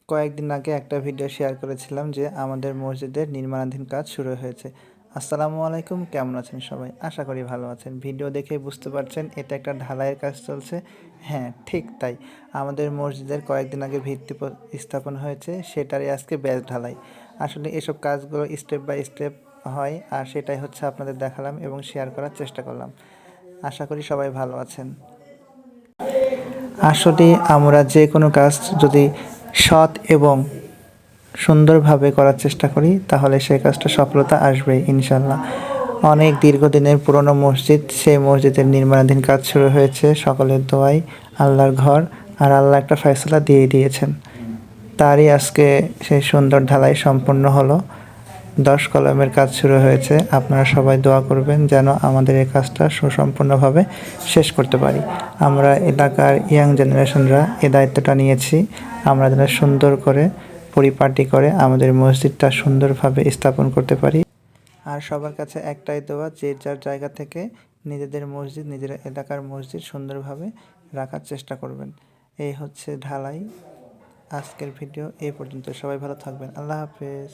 কয়েকদিন আগে একটা ভিডিও শেয়ার করেছিলাম যে আমাদের মসজিদের নির্মাণাধীন কাজ শুরু হয়েছে। আসসালামু আলাইকুম, কেমন আছেন সবাই? আশা করি ভালো আছেন। ভিডিও দেখেই বুঝতে পারছেন এটা একটা ঢালাইয়ের কাজ চলছে। হ্যাঁ, ঠিক তাই। আমাদের মসজিদের কয়েকদিন আগে ভিত্তি স্থাপন হয়েছে, সেটারই আজকে ব্যাস ঢালাই। আসলে এসব কাজগুলো স্টেপ বাই স্টেপ হয়, আর সেটাই হচ্ছে আপনাদের দেখালাম এবং শেয়ার করার চেষ্টা করলাম। আশা করি সবাই ভালো আছেন। আসলে আমরা যে কোনো কাজ যদি সৎ এবং সুন্দরভাবে করার চেষ্টা করি তাহলে সেই কাজটা সফলতা আসবেই ইনশাল্লাহ। অনেক দীর্ঘদিনের পুরনো মসজিদ, সেই মসজিদের নির্মাণাধীন কাজ শুরু হয়েছে সকলের দোয়ায়। আল্লাহর ঘর, আর আল্লাহ একটা ফয়সালা দিয়ে দিয়েছেন। তারই আজকে সেই সুন্দর ঢালাই সম্পন্ন হলো। 10 কলমের কাজ শুরু হয়েছে। আপনারা সবাই দোয়া করবেন যেন আমাদের এই কাজটা সুসম্পূর্ণভাবে শেষ করতে পারি। আমরা এলাকার ইয়াং জেনারেশনরা এ দায়িত্বটা নিয়েছি। আমরা যেন সুন্দর করে পরিপাটি করে আমাদের মসজিদটা সুন্দরভাবে স্থাপন করতে পারি। আর সবার কাছে একটাই দোয়া, যে যার জায়গা থেকে নিজেদের মসজিদ, নিজের এলাকার মসজিদ সুন্দরভাবে রাখার চেষ্টা করবেন। এই হচ্ছে ঢালাই। আজকের ভিডিও এই পর্যন্ত। সবাই ভালো থাকবেন। আল্লাহ হাফেজ।